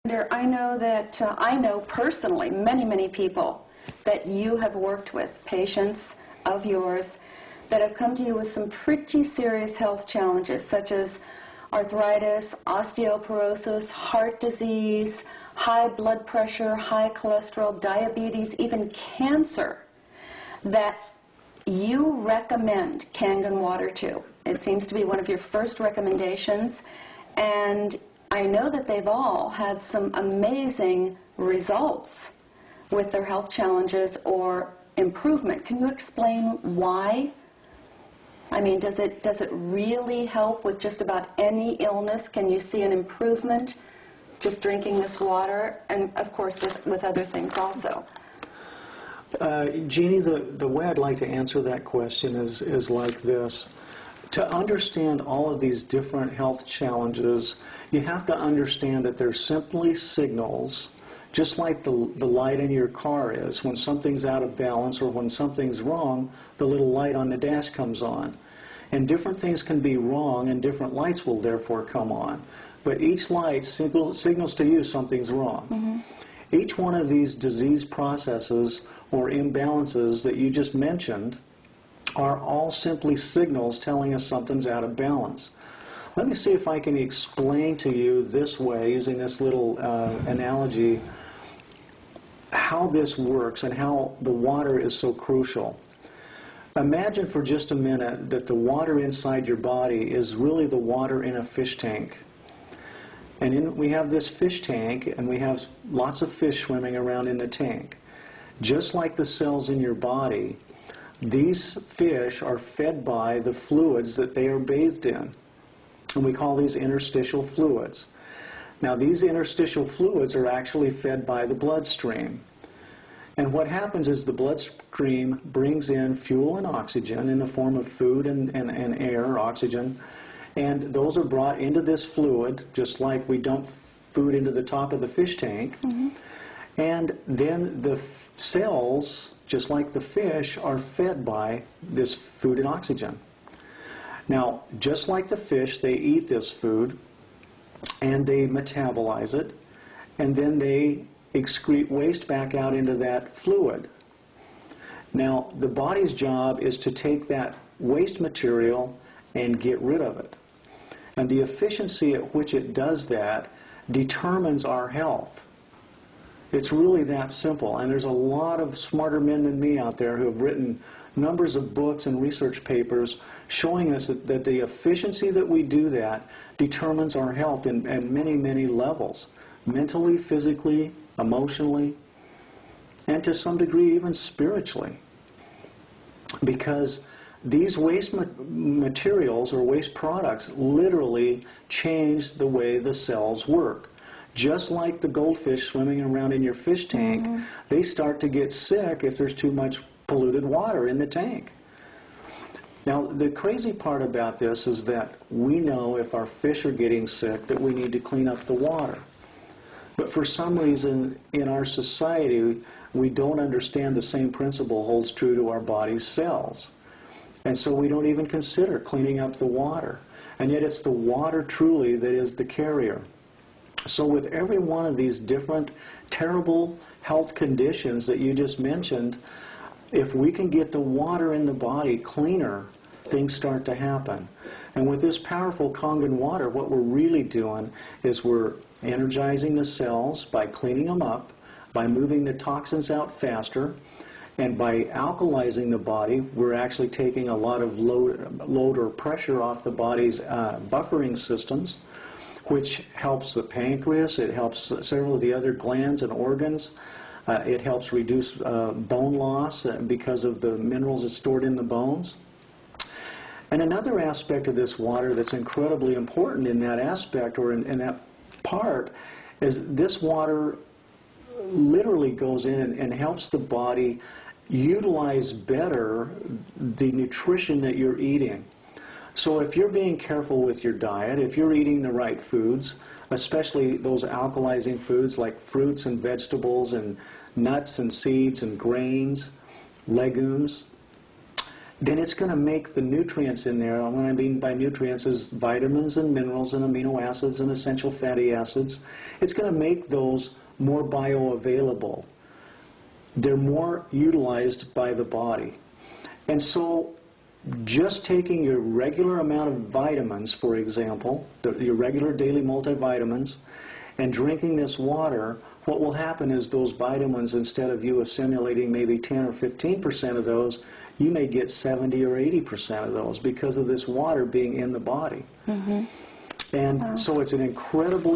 I know that I know personally many people that you have worked with, patients of yours, that have come to you with some pretty serious health challenges, such as arthritis, osteoporosis, heart disease, high blood pressure, high cholesterol, diabetes, even cancer, that you recommend Kangen Water to. It seems to be one of your first recommendations, and I know that they've all had some amazing results with their health challenges or improvement. Can you explain why? I mean, does it really help with just about any illness? Can you see an improvement just drinking this water? And of course with other things also. Jeannie, the way I'd like to answer that question is like this. To understand all of these different health challenges, you have to understand that they're simply signals, just like the light in your car is. When something's out of balance or when something's wrong, the little light on the dash comes on. And different things can be wrong, and different lights will therefore come on. But each light signals to you something's wrong. Mm-hmm. Each one of these disease processes or imbalances that you just mentioned are all simply signals telling us something's out of balance. Let me see if I can explain to you this way, using this little analogy, how this works and how the water is so crucial. Imagine for just a minute that the water inside your body is really the water in a fish tank. And we have this fish tank, and we have lots of fish swimming around in the tank. Just like the cells in your body, these fish are fed by the fluids that they are bathed in. And we call these interstitial fluids. Now, these interstitial fluids are actually fed by the bloodstream. And what happens is the bloodstream brings in fuel and oxygen in the form of food and air, oxygen, and those are brought into this fluid, just like we dump food into the top of the fish tank. Mm-hmm. And then the cells, just like the fish, are fed by this food and oxygen. Now, just like the fish, they eat this food, and they metabolize it, and then they excrete waste back out into that fluid. Now, the body's job is to take that waste material and get rid of it. And the efficiency at which it does that determines our health. It's really that simple. And there's a lot of smarter men than me out there who have written numbers of books and research papers showing us that the efficiency that we do that determines our health at many levels. Mentally, physically, emotionally, and to some degree even spiritually. Because these waste materials or waste products literally change the way the cells work. Just like the goldfish swimming around in your fish tank, mm-hmm. they start to get sick if there's too much polluted water in the tank. Now, the crazy part about this is that we know if our fish are getting sick that we need to clean up the water. But for some reason in our society, we don't understand the same principle holds true to our body's cells. And so we don't even consider cleaning up the water. And yet it's the water truly that is the carrier. So with every one of these different terrible health conditions that you just mentioned, if we can get the water in the body cleaner, things start to happen. And with this powerful Kangen water, what we're really doing is we're energizing the cells by cleaning them up, by moving the toxins out faster, and by alkalizing the body, we're actually taking a lot of load or pressure off the body's buffering systems, which helps the pancreas, it helps several of the other glands and organs. It helps reduce bone loss because of the minerals that's stored in the bones. And another aspect of this water that's incredibly important in that aspect, or in that part, is this water literally goes in and helps the body utilize better the nutrition that you're eating. So if you're being careful with your diet, if you're eating the right foods, especially those alkalizing foods like fruits and vegetables and nuts and seeds and grains, legumes, then it's going to make the nutrients in there, and what I mean by nutrients is vitamins and minerals and amino acids and essential fatty acids, it's going to make those more bioavailable. They're more utilized by the body. And so just taking your regular amount of vitamins, for example, your regular daily multivitamins, and drinking this water, what will happen is those vitamins, instead of you assimilating maybe 10 or 15% of those, you may get 70 or 80% of those because of this water being in the body. Mm-hmm. And so it's an incredible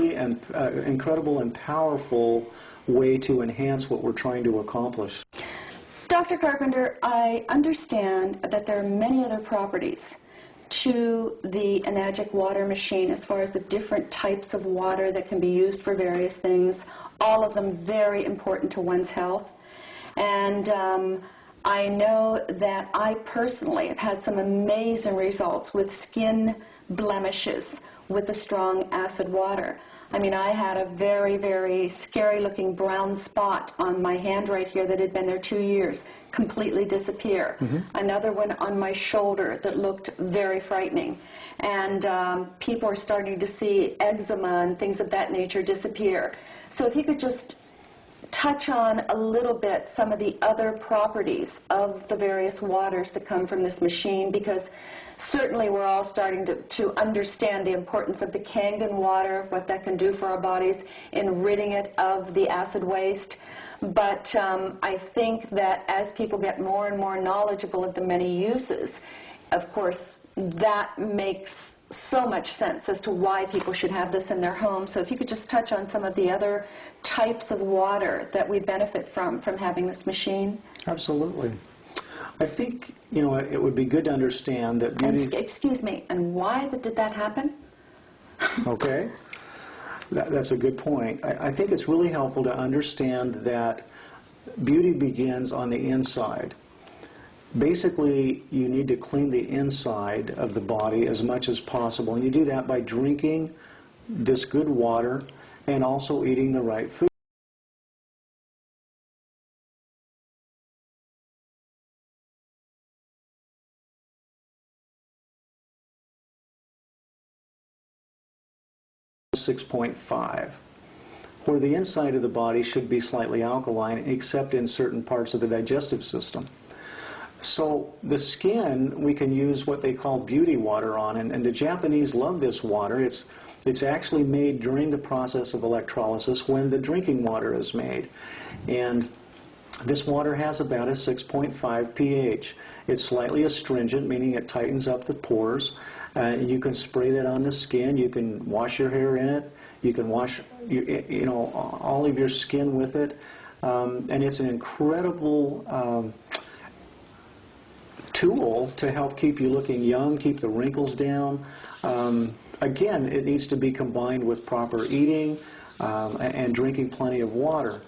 and powerful way to enhance what we're trying to accomplish. Dr. Carpenter, I understand that there are many other properties to the Enagic water machine as far as the different types of water that can be used for various things, all of them very important to one's health. And I know that I personally have had some amazing results with skin blemishes with the strong acid water. I mean, I had a very, very scary-looking brown spot on my hand right here that had been there 2 years, completely disappear. Mm-hmm. Another one on my shoulder that looked very frightening. And people are starting to see eczema and things of that nature disappear. So if you could just touch on a little bit some of the other properties of the various waters that come from this machine, because certainly we're all starting to understand the importance of the Kangen water, what that can do for our bodies in ridding it of the acid waste. But I think that as people get more and more knowledgeable of the many uses, of course, that makes so much sense as to why people should have this in their home. So if you could just touch on some of the other types of water that we benefit from having this machine. Absolutely. I think, you know, it would be good to understand that beauty... And, excuse me, and why did that happen? Okay. That's a good point. I think it's really helpful to understand that beauty begins on the inside. Basically, you need to clean the inside of the body as much as possible, and you do that by drinking this good water and also eating the right food. .5, where the inside of the body should be slightly alkaline, except in certain parts of the digestive system. So the skin, we can use what they call beauty water on, and the Japanese love this water. It's actually made during the process of electrolysis when the drinking water is made. And this water has about a 6.5 pH. It's slightly astringent, meaning it tightens up the pores. You can spray that on the skin. You can wash your hair in it. You can wash all of your skin with it. And it's an incredible tool to help keep you looking young, keep the wrinkles down. Again, it needs to be combined with proper eating and drinking plenty of water.